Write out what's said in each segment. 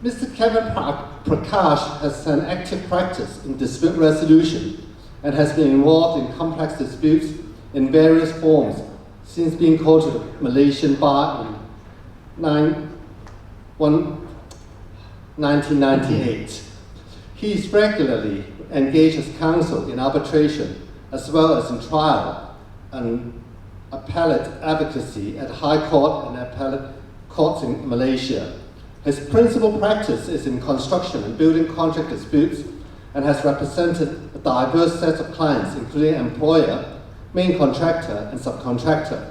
Mr. Kevin PRAKASH has an active practice in dispute resolution and has been involved in complex disputes in various forms since being called to the Malaysian bar in 1998. He is regularly engaged as counsel in arbitration as well as in trial and appellate advocacy at High Court and appellate courts in Malaysia. His principal practice is in construction and building contract disputes and has represented a diverse set of clients, including employer, main contractor, and subcontractor.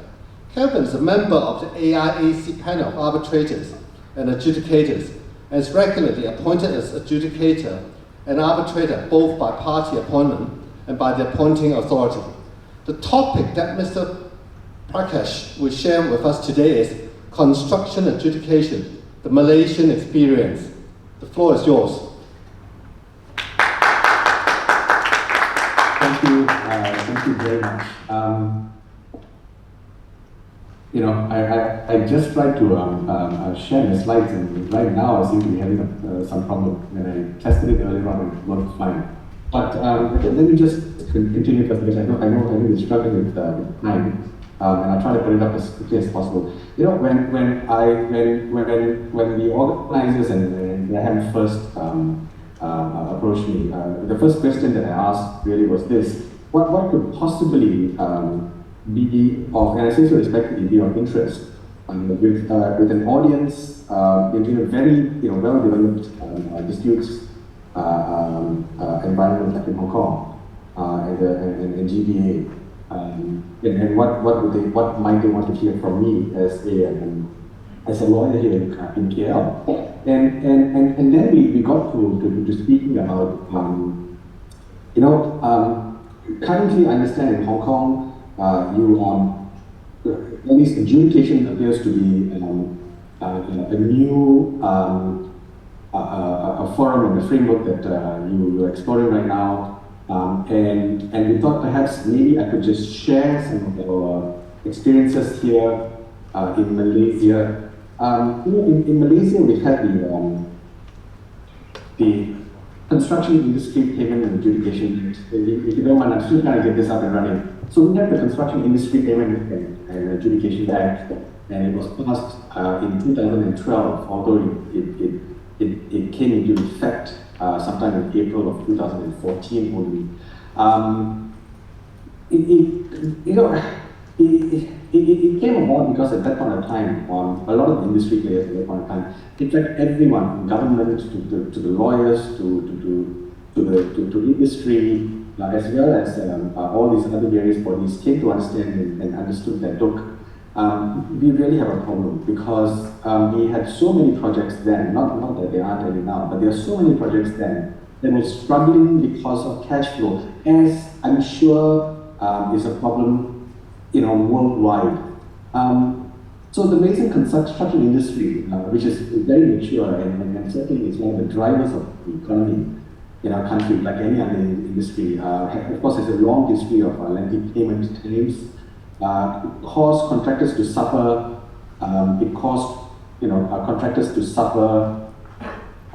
Kevin is a member of the AIAC panel of arbitrators and adjudicators and is regularly appointed as adjudicator and arbitrator both by party appointment and by the appointing authority. The topic that Mr. PRAKASH will share with us today is construction adjudication, the Malaysian experience. The floor is yours. Thank you very much. I just tried to share the slides, and right now I seem to be having some problem. When I tested it earlier on, it worked fine. But let me just continue because I know you're struggling with time, and I'll try to put it up as quickly as possible. When the organizers and Graham first approached me, the first question that I asked really was this: what could possibly be of, and I say so respectfully, be of interest with an audience in a very well-developed disputes environment like in Hong Kong and GBA, and what might they want to hear from me as a lawyer here in KL, and then we got to speaking about currently I understand in Hong Kong. At least adjudication appears to be a new a forum and a framework that you're exploring right now, and we thought perhaps maybe I could just share some of our experiences here in Malaysia. In Malaysia we had the construction industry payment and adjudication. If you don't mind, I'm still trying to get this up and running. So we had the Construction Industry Payment and Adjudication Act, and it was passed in 2012, although it came into effect sometime in April of 2014 only. It came about because at that point of time, a lot of industry players at that point of time, in fact everyone, from government to the lawyers to industry, as well as all these other various bodies came to understand and understood that, look, we really have a problem because we had so many projects then, not that there aren't any now, but there are so many projects then that were struggling because of cash flow, as I'm sure is a problem worldwide. So the Malaysian construction industry, which is very mature and certainly is one of the drivers of the economy in our country, like any other industry, of course has a long history of lengthy payment claims. It caused contractors to suffer. It caused contractors to suffer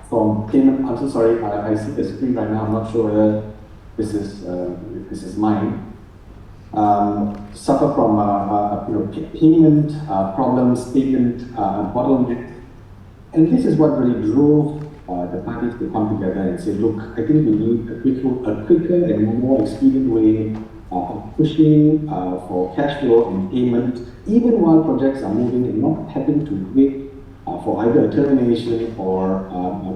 from payment. I'm so sorry. I see the screen right now. I'm not sure whether this is mine. Suffer from payment problems, payment bottleneck, and this is what really drove the parties to come together and say, look, I think we need a quicker and more expedient way of pushing for cash flow and payment, even while projects are moving, and not having to wait for either a termination or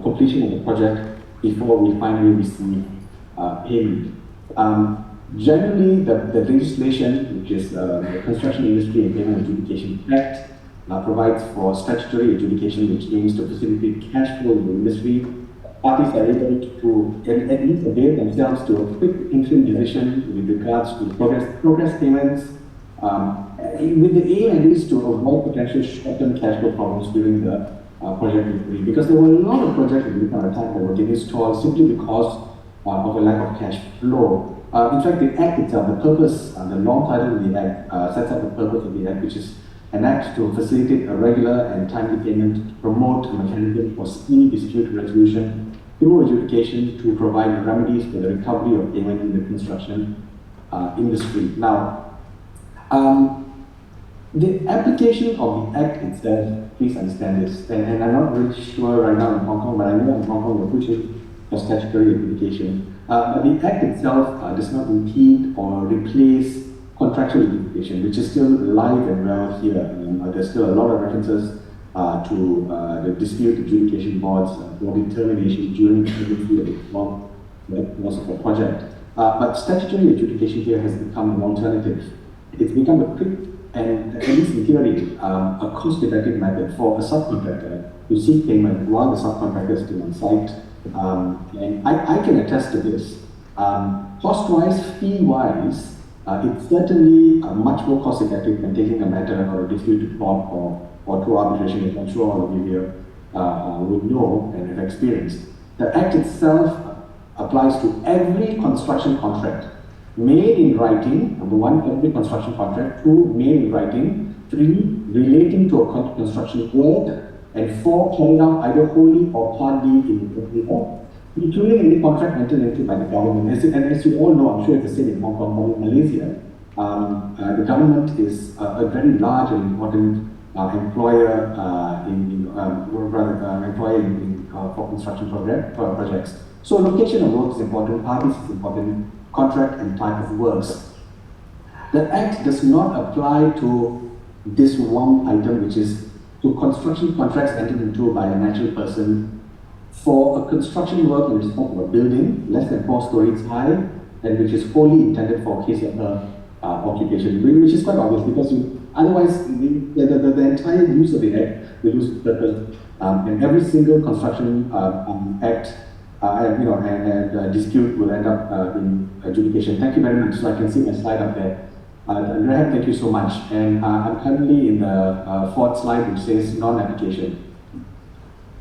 completion of the project before we finally receive payment. Generally, the legislation, which is the Construction Industry and Payment Adjudication Act, provides for statutory adjudication, which aims to facilitate cash flow in the industry. Parties are able to at least avail themselves to a quick interim decision with regards to progress payments, with the aim at least to avoid potential short-term cash flow problems during the project delivery. Because there were a lot of projects at the time that were getting stalled simply because of a lack of cash flow. In fact, the Act itself, the purpose, the long title of the Act sets out the purpose of the Act, which is an act to facilitate a regular and timely payment, to promote a mechanism for speedy dispute resolution through adjudication to provide remedies for the recovery of payment in the construction industry. Now, the application of the Act itself, please understand this, and I'm not really sure right now in Hong Kong, but I know in Hong Kong we're pushing for statutory adjudication. But the Act itself does not impede or replace contractual adjudication, which is still alive and well here. There's still a lot of references to the dispute adjudication boards for determination during the delivery of the project. But statutory adjudication here has become an alternative. It's become a quick and, at least in theory, a cost-effective method for a subcontractor to seek payment while the subcontractor is still on site. And I can attest to this. Cost-wise, fee-wise, it's certainly much more cost-effective than taking a matter or a dispute to court or to arbitration, as I'm sure all of you here would know and have experienced. The Act itself applies to every construction contract made in writing, number one, every construction contract, two, made in writing, three, relating to a construction work, and four, carried out either wholly or partly in law, including any contract entered into by the government. And as you all know, I'm sure it's the same in Hong Kong, but in Malaysia, the government is a very large and important employer for construction projects. So location of work is important, parties is important, contract and type of works. The Act does not apply to this one item, which is to construction contracts entered into by a natural person for a construction work in respect of a building less than 4 stories high and which is wholly intended for his or her occupation, which is quite obvious because otherwise the entire use of the Act will lose purpose, and every single construction act and dispute will end up in adjudication. Thank you very much. So I can see my slide up there. Graham, thank you so much. And I'm currently in the fourth slide, which says non-application.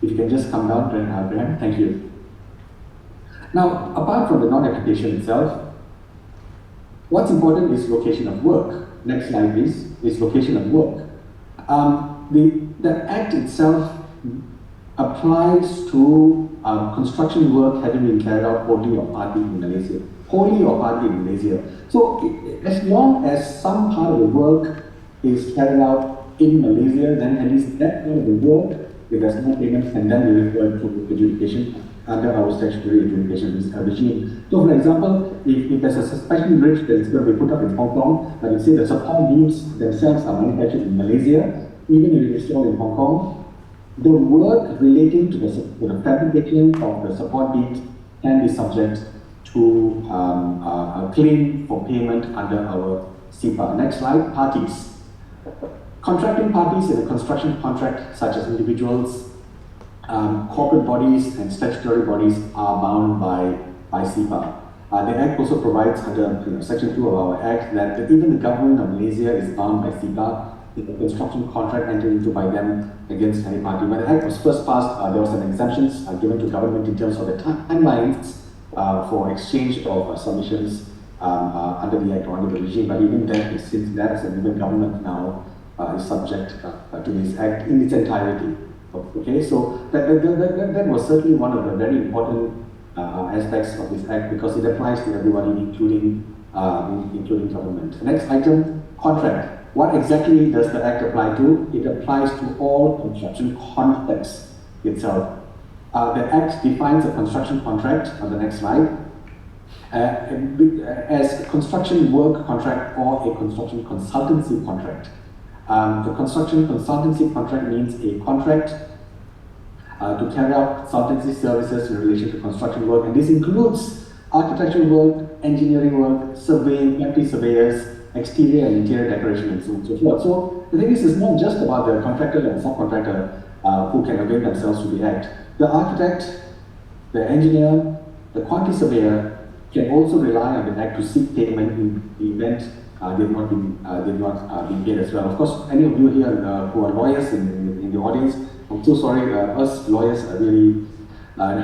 If you can just come down, Graham, thank you. Now, apart from the non-application itself, what's important is location of work. Next slide, please, is location of work. The Act itself applies to construction work having been carried out wholly or partly in Malaysia. Wholly or partly in Malaysia. So as long as some part of the work is carried out in Malaysia, then at least that part of the work, if there's no payment, can then be referred to adjudication under our statutory adjudication regime. So for example, if there's a suspension bridge that is going to be put up in Hong Kong, but you say the support beams themselves are manufactured in Malaysia, even if it is installed in Hong Kong, the work relating to the fabrication of the support beams can be subject to a claim for payment under our CIPA. Next slide, parties. Contracting parties in a construction contract, such as individuals, corporate bodies and statutory bodies are bound by CIPA. The Act also provides under Section 2 of our Act that even the government of Malaysia is bound by CIPA if a construction contract entered into by them against any party. When the Act was first passed, there were some exemptions given to government in terms of the timelines for exchange of submissions under the Act or under the regime. But even then, since that is a given, government now is subject to this Act in its entirety. Okay, so that was certainly one of the very important aspects of this Act because it applies to everybody, including government. Next item, contract. What exactly does the Act apply to? It applies to all construction contracts itself. The Act defines a construction contract on the next slide as construction work contract or a construction consultancy contract. The construction consultancy contract means a contract to carry out consultancy services in relation to construction work, and this includes architectural work, engineering work, surveying, quantity surveyors, exterior and interior decoration, and so on and so forth. So the thing is, it's not just about the contractor and subcontractor who can avail themselves to the Act. The architect, the engineer, the quantity surveyor can also rely on the Act to seek payment in the event they've not been paid as well. Of course, any of you here who are lawyers in the audience, I'm so sorry, us lawyers are really not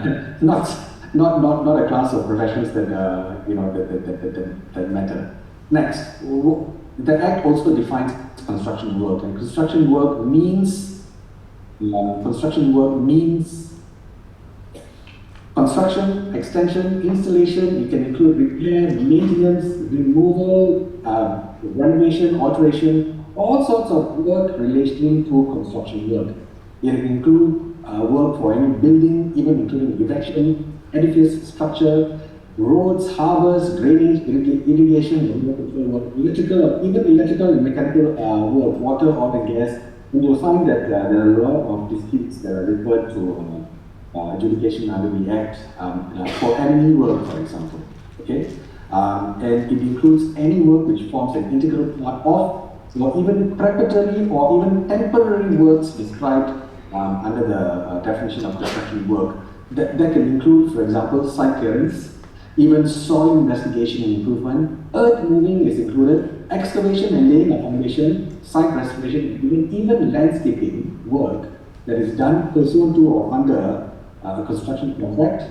a class of professions that that matter. Next, the Act also defines construction work, and construction work means construction, extension, installation. It can include repair, maintenance, removal, renovation, alteration, all sorts of work relating to construction work. It includes work for any building, even including erection, edifice, structure, roads, harbors, drainage, irrigation, electrical, or even electrical and mechanical work, water, oil and gas. And you'll find that there are a lot of disputes that are referred to adjudication under the Act for any work, for example. Okay, and it includes any work which forms an integral part of, or even preparatory or even temporary works described under the definition of construction work. That can include, for example, site clearance, even soil investigation and improvement, earth moving is included, excavation and laying of foundation, site restoration, even landscaping work that is done pursuant to or under a construction contract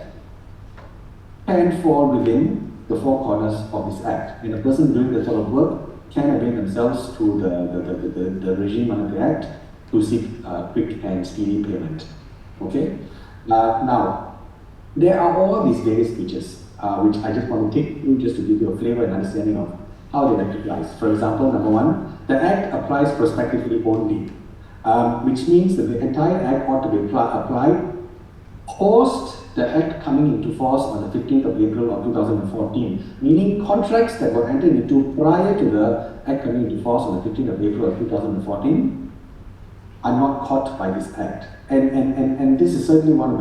can fall within the four corners of this Act. And a person doing that sort of work can avail themselves to the regime under the Act to seek quick and speedy payment. Okay? Now, there are all these various features which I just want to take you just to give you a flavor and understanding of how the Act applies. For example, number one, the Act applies prospectively only, which means that the entire Act ought to be applied post the Act coming into force on the 15th of April of 2014, meaning contracts that were entered into prior to the Act coming into force on the 15th of April of 2014 are not caught by this Act. And this is certainly one of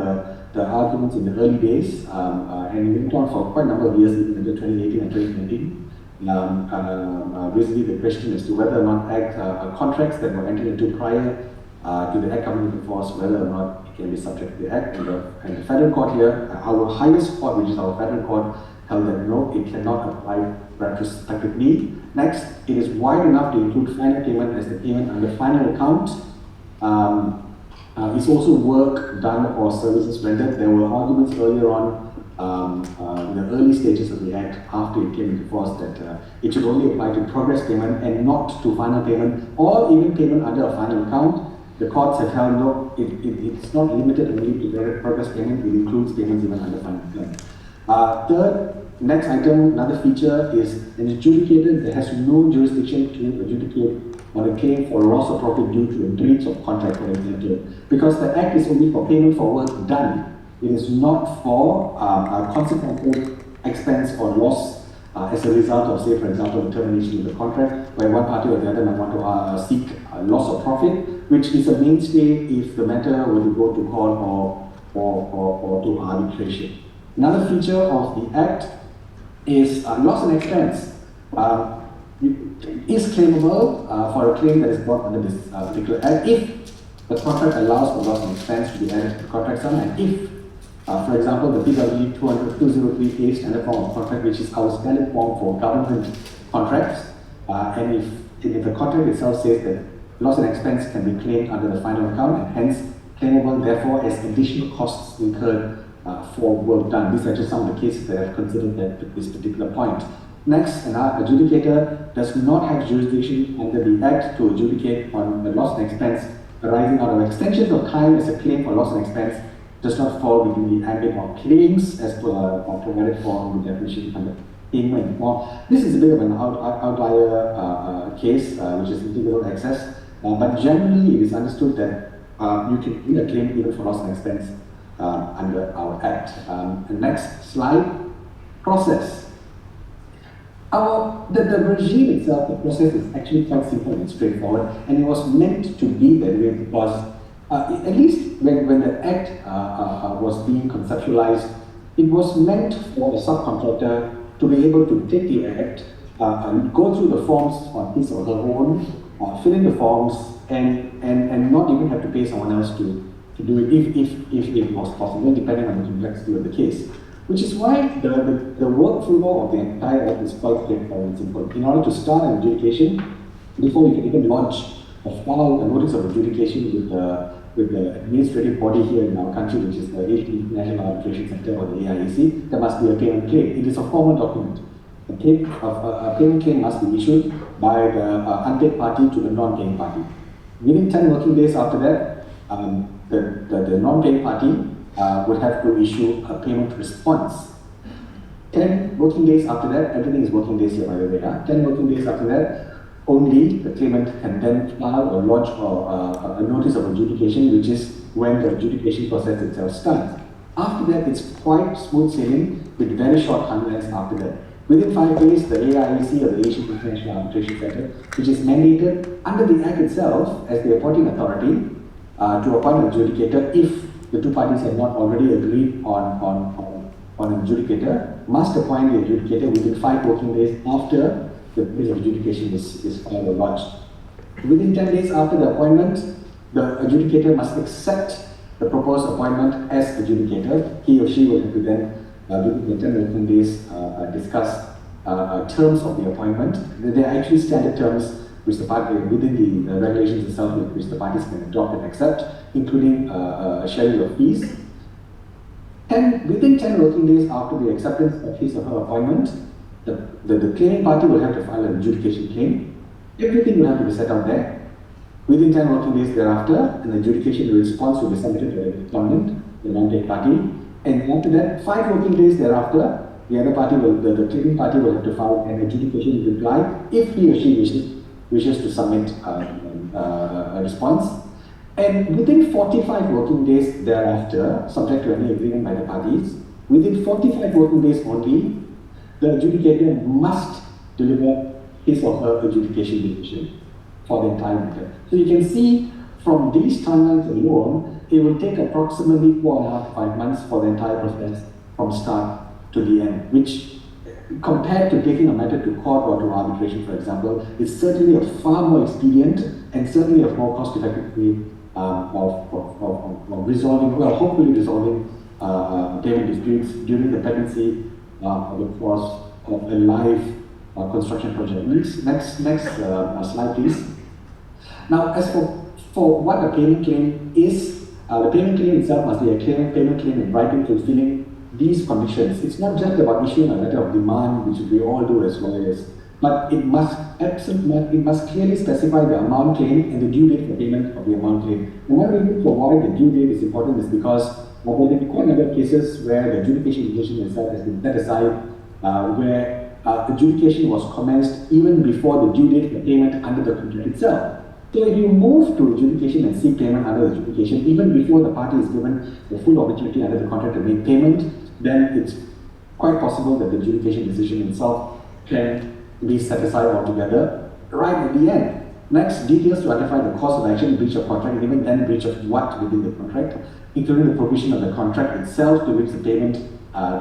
the arguments in the early days, and it went on for quite a number of years, even until 2018 and 2019. Basically, the question as to whether or not contracts that were entered into prior to the Act coming into force, whether or not it can be subject to the Act. And the federal court here, our highest court, which is our federal court, held that no, it cannot apply retrospectively. Next, it is wide enough to include final payment as the payment under final account. It's also work done or services rendered. There were arguments earlier on in the early stages of the Act, after it came into force, that it should only apply to progress payment and not to final payment, or even payment under a final account. The courts have held no, it's not limited only to progress payment, it includes payments even under final account. Third, next item, another feature is an adjudicator that has no jurisdiction to adjudicate on a claim for loss of profit due to a breach of contract, for example, because the Act is only for payment for work done. It is not for a consequential expense or loss as a result of, say, for example, the termination of the contract, where one party or the other might want to seek loss of profit, which is a mainstay if the matter were to go to court or to arbitration. Another feature of the Act is loss and expense. Is claimable for a claim that is brought under this particular Act if the contract allows for loss and expense to be added to the contract sum, and if, for example, the PW 203A standard form of contract, which is our standard form for government contracts, and if the contract itself says that loss and expense can be claimed under the final account and hence claimable, therefore, as additional costs incurred for work done. These are just some of the cases that I've considered at this particular point. Next, an adjudicator does not have jurisdiction under the Act to adjudicate on the loss and expense arising out of extensions of time as a claim for loss and expense does not fall within the ambit of claims as per provided for in the definition under payment. Now, this is a bit of an outlier case, which is integral access, but generally it is understood that you can bring a claim even for loss and expense under our Act. The next slide, process. The regime itself, the process is actually quite simple and straightforward, and it was meant to be that way because at least when the Act was being conceptualized, it was meant for the subcontractor to be able to take the Act, go through the forms on his or her own, fill in the forms, and not even have to pay someone else to do it if it was possible, depending on the complexity of the case. Which is why the workflow of the entire Act is quite straightforward and simple. In order to start an adjudication, before you can even launch or file a notice of adjudication with the administrative body here in our country, which is the International Arbitration Center or the AIAC, there must be a payment claim. It is a formal document. a payment claim must be issued by the unpaid party to the non-paying party. Within 10 working days after that, the non-paying party would have to issue a payment response. 10 working days after that, everything is working days here by the way, 10 working days after that, only the claimant can then file or lodge a notice of adjudication, which is when the adjudication process itself starts. After that, it's quite smooth sailing with very short timelines after that. Within 5 days, the AIAC, or the Asian International Arbitration Center, which is mandated under the Act itself as the appointing authority to appoint an adjudicator if the two parties have not already agreed on an adjudicator, must appoint the adjudicator within 5 working days after the notice of adjudication is filed or lodged. Within 10 days after the appointment, the adjudicator must accept the proposed appointment as adjudicator. He or she will have to then, within the 10 working days, discuss terms of the appointment. There are actually standard terms which the party, within the regulations itself, which the parties can adopt and accept, including a schedule of fees. Within 10 working days after the acceptance of his or her appointment, the claiming party will have to file an adjudication claim. Everything will have to be set out there. Within 10 working days thereafter, an adjudication response will be submitted to the respondent, the non-paying party. And after that, 5 working days thereafter, the other party the claiming party will have to file an adjudication reply if he or she wishes to submit a response. And within 45 working days thereafter, subject to any agreement by the parties, within 45 working days only, the adjudicator must deliver his or her adjudication decision for the entire matter. So you can see from these timelines alone, it will take approximately 4.5 to 5 months for the entire process from start to the end, which compared to taking a matter to court or to arbitration, for example, is certainly a far more expedient and certainly a more cost-effective way of resolving, well, hopefully resolving payment disputes during the pendency of the course of a live construction project. Next slide, please. Now, as for what a payment claim is, the payment claim itself must be a payment claim in writing fulfilling these conditions. It's not just about issuing a letter of demand, which we all do as lawyers, but it must clearly specify the amount claimed and the due date for payment of the amount claimed. And one reason for why the due date is important is because there have been quite a number of cases where the adjudication decision itself has been set aside, where adjudication was commenced even before the due date for payment under the contract itself. So if you move to adjudication and seek payment under adjudication, even before the party is given the full opportunity under the contract to make payment, then it's quite possible that the adjudication decision itself can be set aside altogether right at the end. Next, details to identify the cause of action, breach of contract, and even then breach of what within the contract, including the provision of the contract itself to which the payment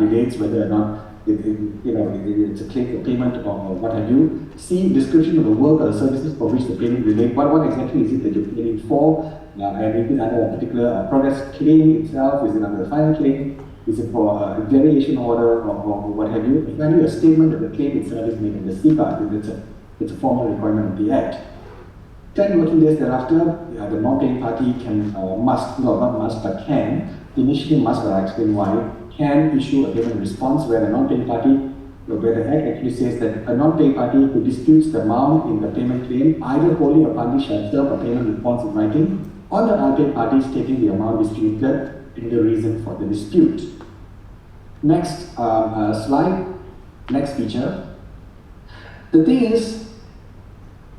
relates, whether or not it's a claim for payment or what have you. See description of the work or the services for which the payment relates. What exactly is it that you're paying for? And is it under a particular progress claim itself? Is it under a final claim? Is it for a variation order or what have you? Finally, a statement of the claim itself is made in the CPA. It's a formal requirement of the Act. 10 working days thereafter, the non-paying party can, initially must, but I'll explain why, can issue a payment response where the non-paying party, where the Act actually says that a non-paying party who disputes the amount in the payment claim, either wholly or partly shall serve a payment response in writing on the unpaid party stating the amount disputed and the reason for the dispute. Next slide, next feature. The thing is,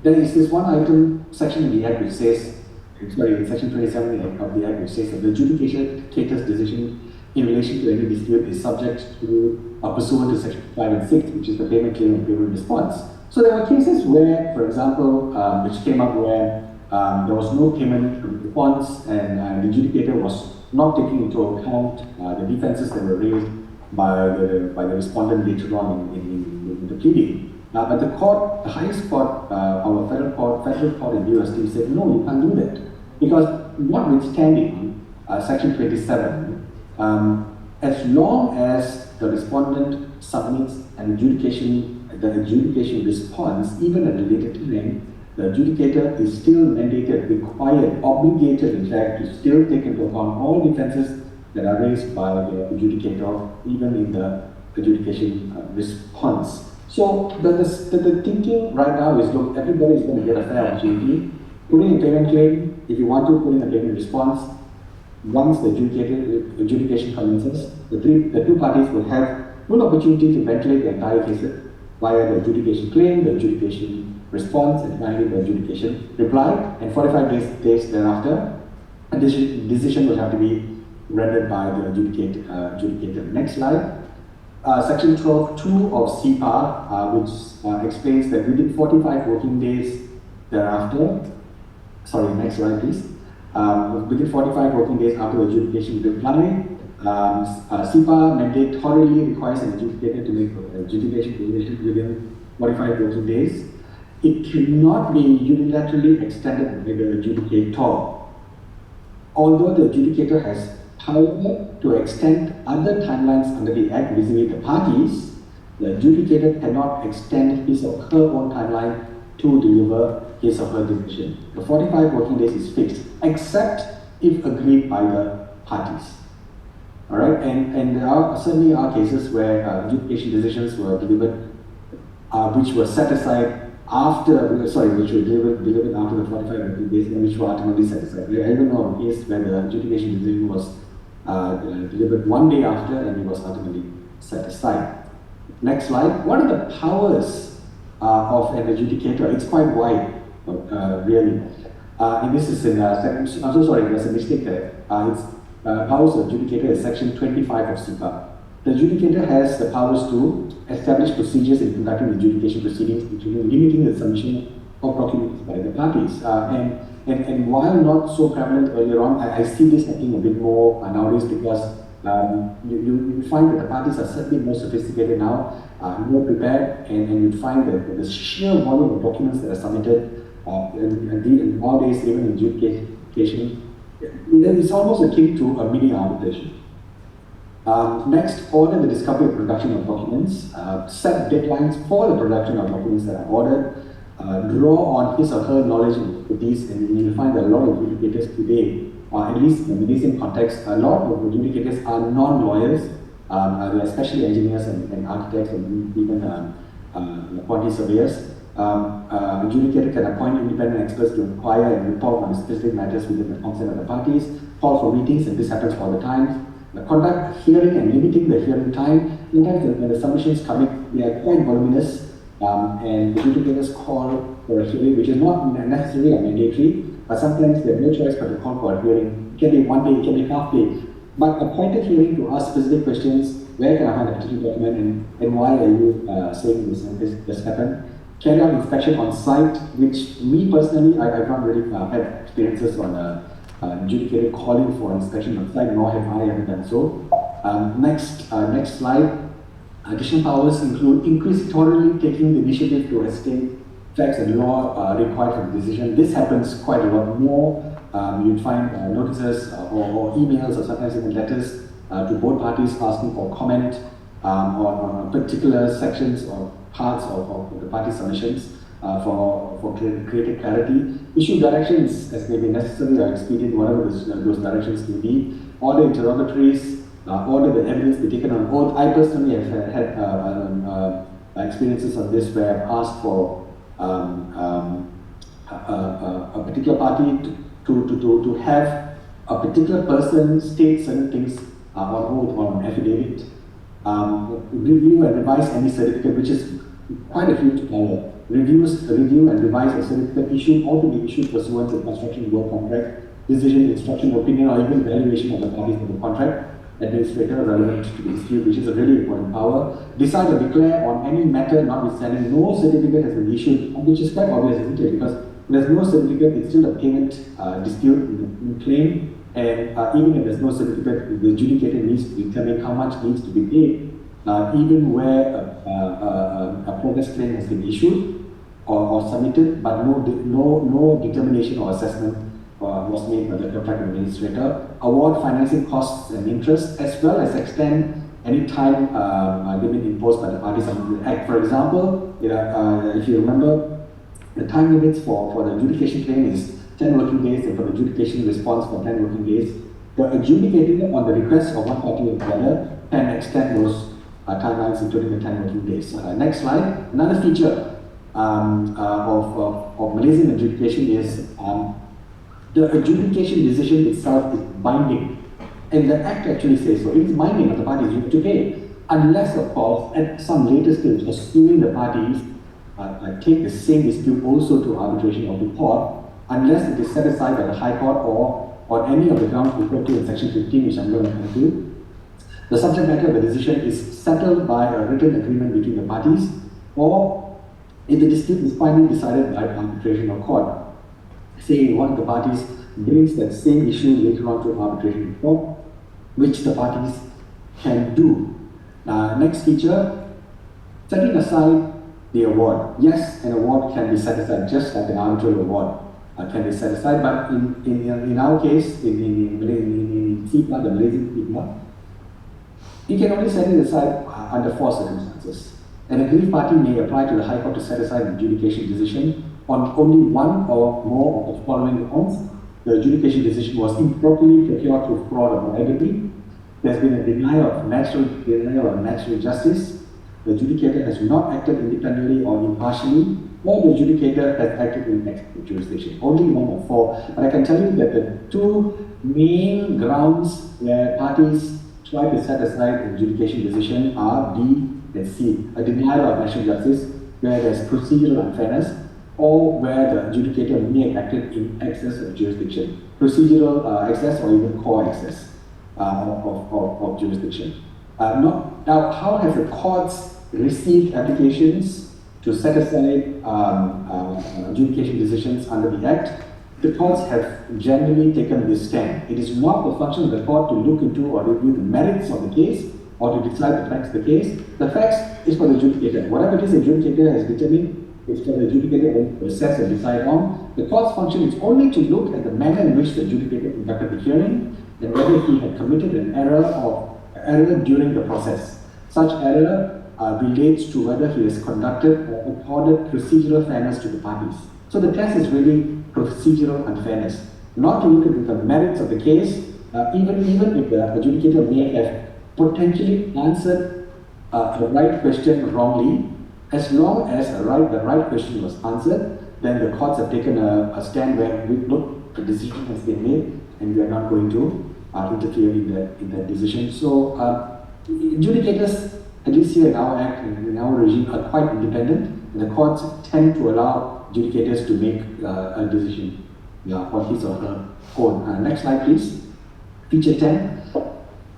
there is this one item, section in the Act which says, section 27 of the Act which says that the adjudicator's decision in relation to any dispute is subject to pursuant to section 5 and 6, which is the payment claim and payment response. So there were cases where, for example, which came up where there was no payment response and the adjudicator was not taking into account the defenses that were raised by the respondent later on in the pleading. But the court, the highest court, our federal court in the US said, no, you can't do that. Because notwithstanding section 27, as long as the respondent submits an adjudication response, even at a later time, the adjudicator is still mandated, required, obligated, in fact, to still take into account all defenses that are raised by the adjudicator, even in the adjudication response. So the thinking right now is, look, everybody is going to get a fair opportunity. Put in a payment claim, if you want to put in a payment response, once the adjudication commences, the two parties will have full opportunity to ventilate the entire case via the adjudication claim, the adjudication response, and finally the adjudication reply. And 45 days thereafter, a decision will have to be rendered by the adjudicator. Next slide. Section 12.2 of CPAR, which explains that within 45 working days thereafter, sorry, next slide please. Within 45 working days after the adjudication reply, CPAR mandatorily requires an adjudicator to make adjudication decision within 45 working days. It cannot be unilaterally extended by the adjudicator. Although the adjudicator has power to extend other timelines under the Act vis-a-vis the parties, the adjudicator cannot extend his or her own timeline to deliver his or her decision. The 45 working days is fixed, except if agreed by the parties. All right, and there certainly are cases where adjudication decisions were delivered, which were set aside after, which were delivered after the 45 working days, and which were ultimately set aside. I don't know of a case where the adjudication decision was delivered one day after and it was ultimately set aside. Next slide. What are the powers of an adjudicator? It's quite wide, really. And this is in I'm so sorry, there's a mistake there. It's powers of adjudicator is section 25 of CPAR. The adjudicator has the powers to establish procedures in conducting adjudication proceedings, including limiting the submission of documents by the parties. And while not so prevalent earlier on, I see this happening a bit more nowadays because you find that the parties are certainly more sophisticated now, more prepared, and you find that the sheer volume of documents that are submitted and nowadays, even in adjudication, it's almost akin to a mini arbitration. Next, order the discovery and production of documents, set deadlines for the production of documents that are ordered, draw on his or her knowledge and expertise, and you find that a lot of adjudicators today, at least in the Malaysian context, a lot of adjudicators are non-lawyers, they're especially engineers and architects and even quantity surveyors. Adjudicator can appoint independent experts to inquire and report on specific matters within the consent of the parties, call for meetings, and this happens all the time. Conduct hearing and limiting the hearing time. Sometimes when the submissions come in, they are quite voluminous, and the adjudicators call for a hearing, which is not necessarily a mandatory, but sometimes they have no choice but to call for a hearing. It can be one day, it can be half day. But appointed hearing to ask specific questions, where can I find a particular document, and why are you saying this happened? Carry out inspection on site, which me personally, I've not really had experiences on adjudicator calling for inspection on site, nor have I ever done so. Next slide. Additional powers include inquisitorially taking the initiative to ascertain facts and law required for the decision. This happens quite a lot more. You'd find notices or emails or sometimes even letters to both parties asking for comment on particular sections or parts of the party submissions for creating clarity. Issue directions as may be necessary or expedient, whatever those directions may be. Order interrogatories, order the evidence be taken on oath. I personally have had experiences of this where I've asked for a particular party to have a particular person state certain things on oath or on affidavit, review and revise any certificate, which is quite a huge power. Review and revise a certificate issued or to be issued pursuant to construction work contract, decision, instruction, opinion, or even valuation of the parties of the contract, administrator relevant to the dispute, which is a really important power. Decide or declare on any matter notwithstanding no certificate has been issued, which is quite obvious, isn't it? Because there's no certificate, it's still a payment dispute in claim, and even if there's no certificate, the adjudicator needs to determine how much needs to be paid, even where a progress claim has been issued or submitted, but no determination or assessment was made by the contract administrator. Award financing costs and interest, as well as extend any time limit imposed by the parties under the Act. For example, if you remember, the time limits for the adjudication claim is 10 working days, and for the adjudication response for 10 working days. The adjudicator, on the request of one party or the other, can extend those timelines, including the 10 working days. Next slide. Another feature of Malaysian adjudication is the adjudication decision itself is binding. And the Act actually says so. It is binding on the parties to pay, unless, of course, at some later stage, assuming the parties take the same dispute also to arbitration of the court, unless it is set aside by the High Court or on any of the grounds referred to in Section 15, which I'm going to come to. The subject matter of the decision is settled by a written agreement between the parties, or if the dispute is finally decided by arbitration or court. Say one of the parties brings that same issue later on to arbitration court, which the parties can do. Next feature, setting aside the award. Yes, an award can be set aside, just like an arbitral award can be set aside, but in our case, in CIPA, the Malaysian CIPA, you can only set it aside under 4 circumstances. An aggrieved party may apply to the High Court to set aside an adjudication decision on only one or more of the following grounds. The adjudication decision was improperly procured through fraud or bribery. There's been a denial of natural justice. The adjudicator has not acted independently or impartially, or the adjudicator has acted in excessive jurisdiction. Only one of 4. But I can tell you that the 2 main grounds where parties try to set aside an adjudication decision are B and C. A denial of national justice, where there's procedural unfairness, or where the adjudicator may have acted in excess of jurisdiction. Procedural excess or even core excess of jurisdiction. Now, how have the courts received applications to set aside adjudication decisions under the Act? The courts have generally taken this stand. It is not the function of the court to look into or review the merits of the case or to decide the facts of the case. The facts is for the adjudicator. Whatever it is the adjudicator has determined is for the adjudicator to assess and decide on. The court's function is only to look at the manner in which the adjudicator conducted the hearing and whether he had committed an error during the process. Such error relates to whether he has conducted or accorded procedural fairness to the parties. So the test is really procedural unfairness, not to look at the merits of the case, even if the adjudicator may have potentially answered the right question wrongly. As long as the right question was answered, then the courts have taken a stand where we look, the decision has been made, and we are not going to interfere in that decision. So adjudicators, at least here in our Act and in our regime, are quite independent, and the courts tend to allow adjudicators to make a decision on his or her own. Next slide, please. Feature 10.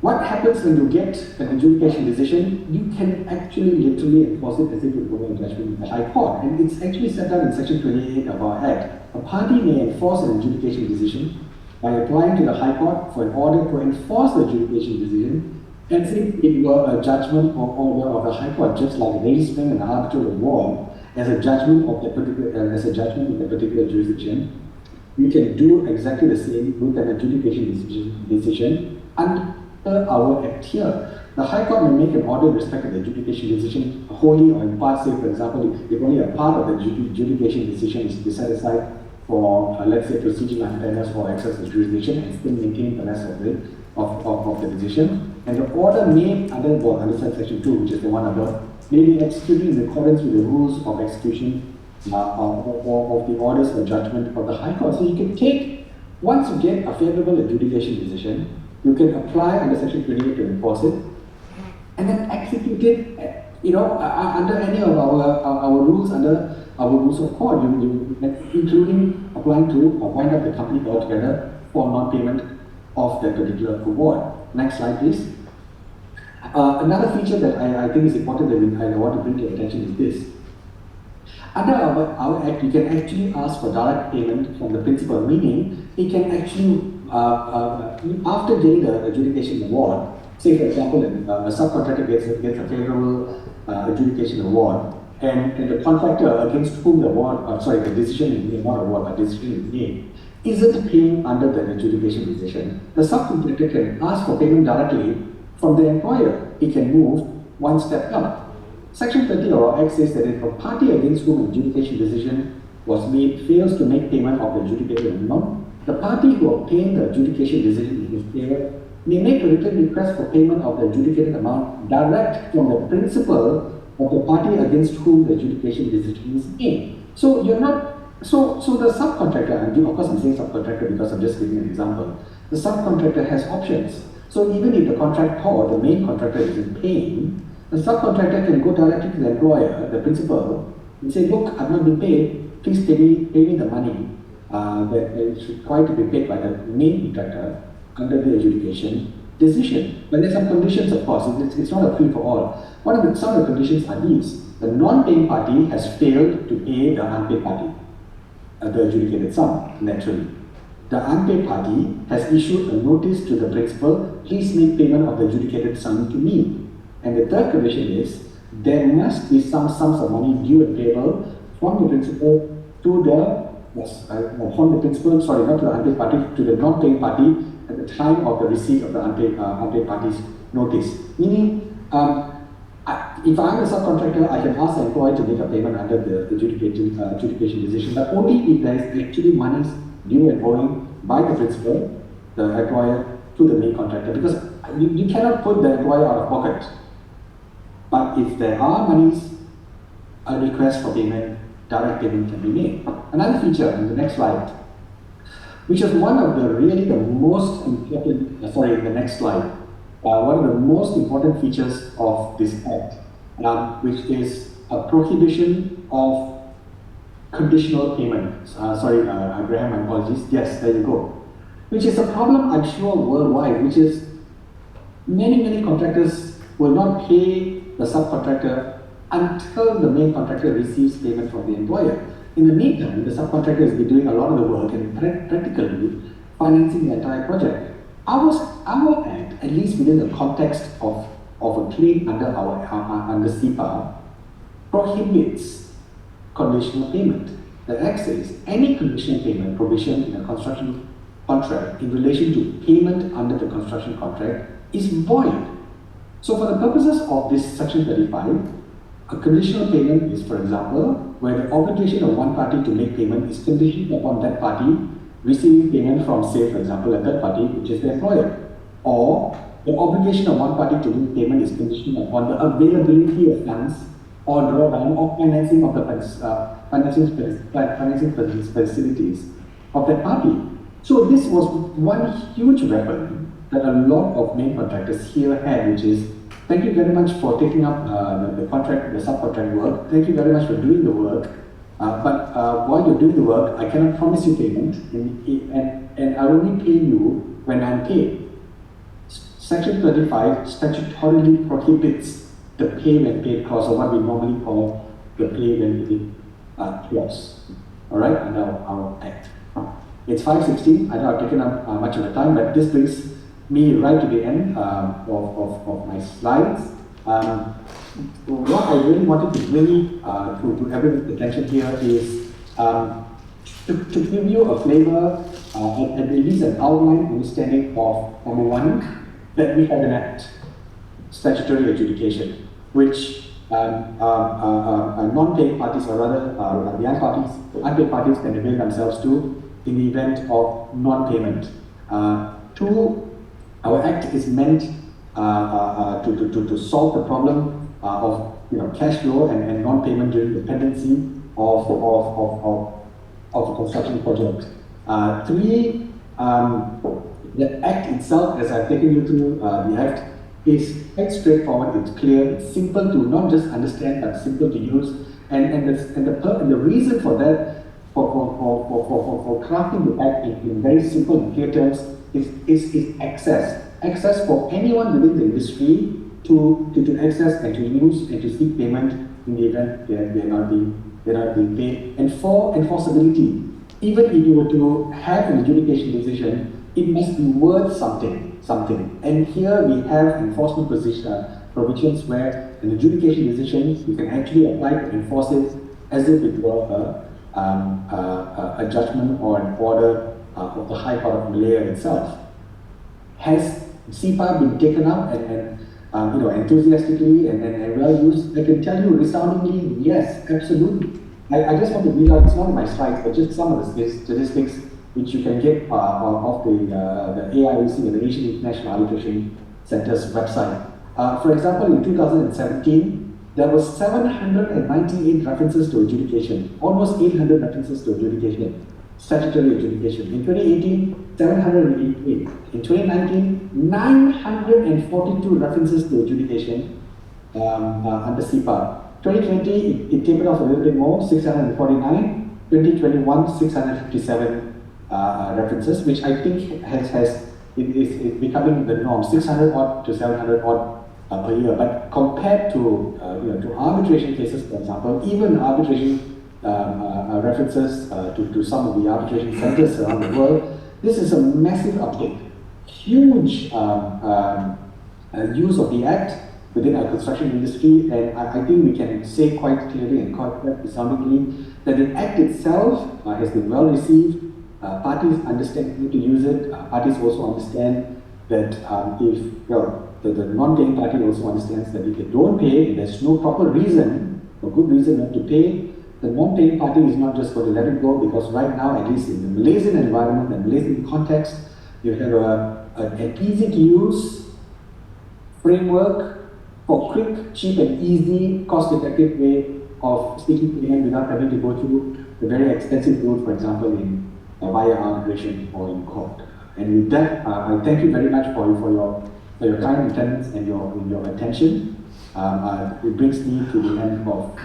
What happens when you get an adjudication decision? You can actually literally enforce it as if it were a judgment in the High Court. And it's actually set out in Section 28 of our Act. A party may enforce an adjudication decision by applying to the High Court for an order to enforce the adjudication decision as if it were a judgment or order of the High Court, just like registering an arbitral award as a judgment of the particular in the particular jurisdiction. You can do exactly the same with an adjudication decision under our Act here. The High Court may make an order with respect to the adjudication decision wholly or in part. Say, for example, if only a part of the adjudication decision is to be set aside for, let's say, procedural unfairness or excess of jurisdiction, and still maintain the rest of the decision. And the order may, under Section 2, which is the one above, may be executed in accordance with the rules of execution of the orders or judgment of the High Court. So you can take, once you get a favorable adjudication decision, you can apply under Section 28 to enforce it, and then execute it, under any of our rules, under our rules of court, including applying to wind up the company altogether for non-payment of that particular award. Next slide, please. Another feature that I think is important that I want to bring to your attention is this. Under our Act, you can actually ask for direct payment from the principal, meaning it can actually, after getting the adjudication award, say for example, a subcontractor gets a favorable adjudication award, and the contractor against whom the decision is made, not award, but decision is made, isn't paying under the adjudication decision. The subcontractor can ask for payment directly from the employer. He can move one step up. Section 30 of our Act says that if a party against whom an adjudication decision was made fails to make payment of the adjudicated amount, the party who obtained the adjudication decision in his favor may make a written request for payment of the adjudicated amount direct from the principal of the party against whom the adjudication decision is made. So you're not, so the subcontractor, and of course I'm saying subcontractor because I'm just giving an example, the subcontractor has options. So even if the contractor or the main contractor isn't paying, the subcontractor can go directly to the employer, the principal, and say, look, I've not been paid, please pay me the money that is required to be paid by the main contractor under the adjudication decision. But there's some conditions, of course. It's not a free for all. Some of the conditions are these: the non-paying party has failed to pay the unpaid party the adjudicated sum, naturally. The unpaid party has issued a notice to the principal, please make payment of the adjudicated sum to me. And the third condition is, there must be some sums of money due and payable from the principal to the from the principal, sorry, not to the unpaid party, to the non-paying party at the time of the receipt of the unpaid party's notice. Meaning, if I'm a subcontractor, I can ask the employer to make a payment under the adjudication decision, but only if there is actually monies due and owing by the principal, the employer, to the main contractor, because you cannot put the employer out of pocket. But if there are monies, a request for payment, direct payment can be made. Another feature in the next slide, which is one of the really the most important, the next slide, one of the most important features of this act, which is a prohibition of conditional payment. Graham, my apologies. Yes, there you go. Which is a problem, I'm sure, worldwide, which is many contractors will not pay the subcontractor until the main contractor receives payment from the employer. In the meantime, the subcontractor has been doing a lot of the work and practically financing the entire project. Our act, at least within the context of a claim under CIPA, prohibits conditional payment. The act says any conditional payment provision in a construction contract in relation to payment under the construction contract is void. So for the purposes of this section 35, a conditional payment is, for example, where the obligation of one party to make payment is conditioned upon that party receiving payment from, say, for example, a third party, which is the employer. Or the obligation of one party to make payment is conditioned upon the availability of funds or drawdown or financing of the financing facilities of that party. So this was one huge weapon that a lot of main contractors here had, which is, thank you very much for taking up the subcontract work. Thank you very much for doing the work. But while you're doing the work, I cannot promise you payment, and I only pay you when I'm paid. Section 35 statutorily prohibits the pay when paid clause, or what we normally call the pay when paid clause. All right, under our act. It's 5:16. I know I've taken up much of the time, but this brings me right to the end of my slides. What I really wanted to bring to everyone's attention here is to give you a flavor and at least an outline understanding of, number one, that we have an act, statutory adjudication, which non-paying parties, or rather the unpaid parties can avail themselves to in the event of non-payment. Two, our act is meant to solve the problem of cash flow and non-payment during the pendency of a construction project. Three, the act itself, as I've taken you through the act, is quite straightforward. It's clear. It's simple to not just understand, but simple to use. And the reason for that, for crafting the act in very simple and clear terms, is access. Access for anyone within the industry to access and to use and to seek payment in the event they're not being paid. And for enforceability, even if you were to have an adjudication decision, it must be worth something. And here we have enforcement provisions where an adjudication decision, you can actually apply to enforce it as if it were a judgment or an order of the High Court of Malaya itself. Has CIPA been taken up and enthusiastically and well used? I can tell you resoundingly, yes, absolutely. I just want to read out, it's not in my slides, but just some of the statistics which you can get off the AIAC, the Asian International Arbitration Center's website. For example, in 2017, there were 798 references to adjudication, almost 800 references to adjudication, statutory adjudication. In 2018, 788. In 2019, 942 references to adjudication under CIPA. 2020, it tapered off a little bit more, 649. 2021, 657 references, which I think is becoming the norm, 600 odd to 700 odd per year. But compared to arbitration cases, for example, even arbitration references to some of the arbitration centers around the world, this is a massive uptake. Huge use of the Act within our construction industry, and I think we can say quite clearly and quite resoundingly that the Act itself has been well received. Parties understand how to use it. Parties also understand that the non-paying party also understands that if they don't pay, there's no proper reason or good reason not to pay. The non-paying party is not just going to let it go, because right now, at least in the Malaysian environment and Malaysian context, you have an easy-to-use framework for quick, cheap, and easy, cost-effective way of seeking payment without having to go through the very expensive route, for example, in via arbitration or in court. And with that, I thank you very much for your kind attendance and your attention. It brings me to the end of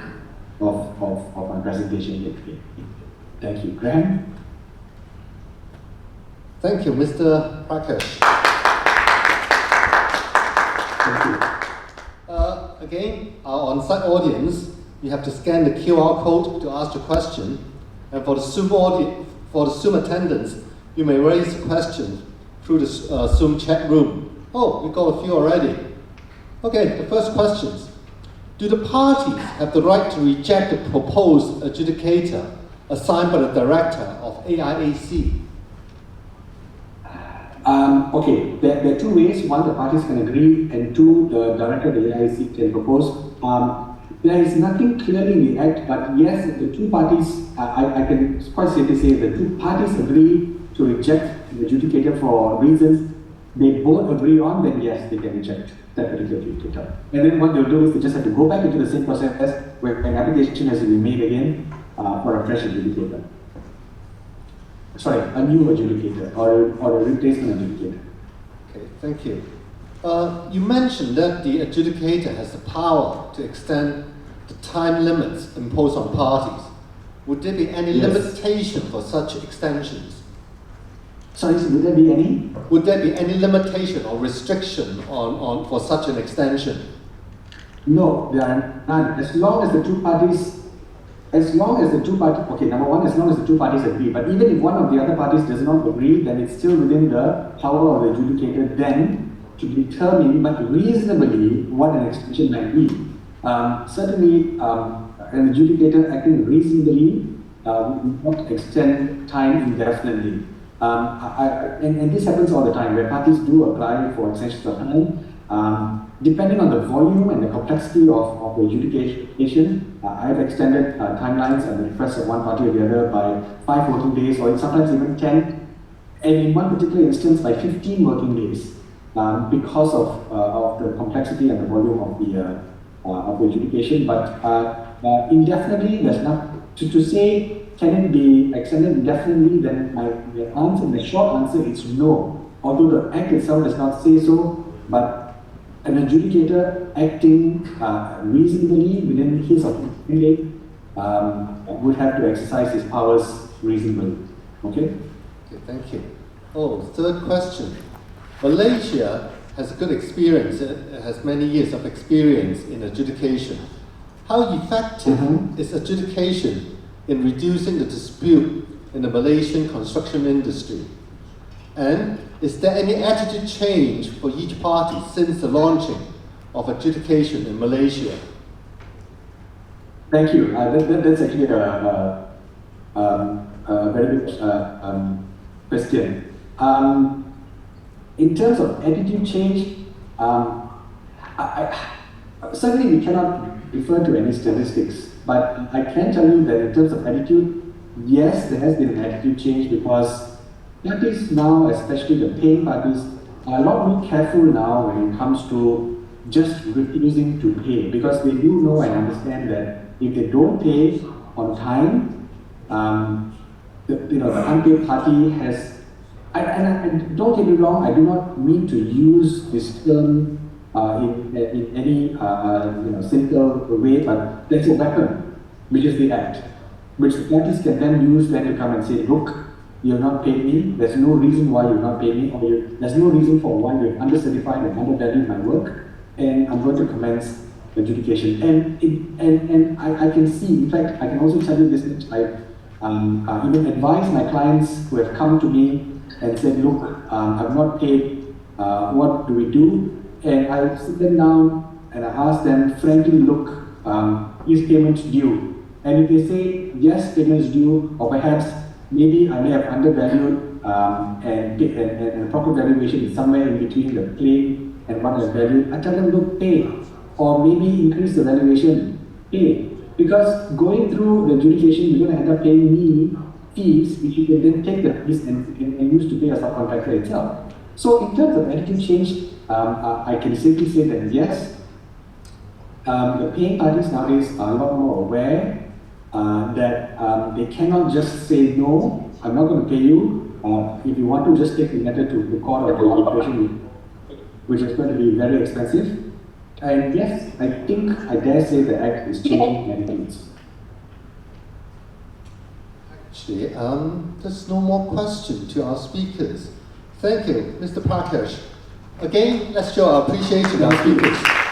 my presentation here today. Thank you. Graham? Thank you, Mr. Prakash. Thank you. Again, our on-site audience, you have to scan the QR code to ask your question. And for the Zoom attendants, you may raise questions through the Zoom chat room. Oh, we got a few already. Okay, the first questions. Do the parties have the right to reject the proposed adjudicator assigned by the director of AIAC? Okay, there are two ways. One, the parties can agree, and two, the director of the AIAC can propose. There is nothing clearly in the Act, but yes, the two parties, I can quite safely say the two parties agree to reject the adjudicator for reasons they both agree on, then yes, they can reject that particular adjudicator. And then what they'll do is they just have to go back into the same process where an application has to be made again for a fresh adjudicator. Sorry, a new adjudicator or a replacement adjudicator. Okay, thank you. You mentioned that the adjudicator has the power to extend the time limits imposed on parties. Would there be any limitation for such extensions? Sorry, so would there be any? Would there be any limitation or restriction for such an extension? No, there are none. As long as the two parties, okay, number one, as long as the two parties agree. But even if one of the other parties does not agree, then it's still within the power of the adjudicator then to determine, but reasonably, what an extension might be. Certainly, an adjudicator acting reasonably will not extend time indefinitely. And this happens all the time, where parties do apply for extensions of time. Depending on the volume and the complexity of the adjudication, I have extended timelines at the request of one party or the other by 5 working days, or sometimes even 10, and in one particular instance by 15 working days, because of the complexity and the volume of the adjudication. But indefinitely, there's not to say. Can it be extended indefinitely? Then the short answer is no. Although the Act itself does not say so, but an adjudicator acting reasonably within his or her mandate would have to exercise his powers reasonably. Okay? Okay, thank you. Oh, third question. Malaysia has a good experience, it has many years of experience in adjudication. How effective is adjudication in reducing the dispute in the Malaysian construction industry? And is there any attitude change for each party since the launching of adjudication in Malaysia? Thank you. That's actually a very good question. In terms of attitude change, certainly we cannot refer to any statistics, but I can tell you that in terms of attitude, yes, there has been an attitude change, because parties now, especially the paying parties, are a lot more careful now when it comes to just refusing to pay, because they do know and understand that if they don't pay on time, the unpaid party has. And don't get me wrong, I do not mean to use this term in any cynical way, but there's a weapon, which is the act, which the parties can then use then to come and say, look, you have not paid me, there's no reason why you have not paid me, or there's no reason for why you have undercertified and undervalued my work, and I'm going to commence adjudication. And I can see, in fact, I can also tell you this much, I even advised my clients who have come to me and said, look, I've not paid, what do we do? And I sit them down and I ask them, frankly, look, is payment due? And if they say, yes, payment is due, or perhaps maybe I may have undervalued and a proper valuation is somewhere in between the claim and what is valued, I tell them, look, pay. Or maybe increase the valuation, pay. Because going through the adjudication, you're going to end up paying me fees, which you can then take the fees and use to pay a subcontractor itself. So in terms of attitude change, I can simply say that yes, the paying parties nowadays are a lot more aware that they cannot just say, no, I'm not going to pay you. If you want to just take the matter to the court or to arbitration, which is going to be very expensive. And yes, I think I dare say the Act is changing attitudes. Actually, there's no more question to our speakers. Thank you, Mr. PRAKASH. Again, let's show our appreciation to our speakers.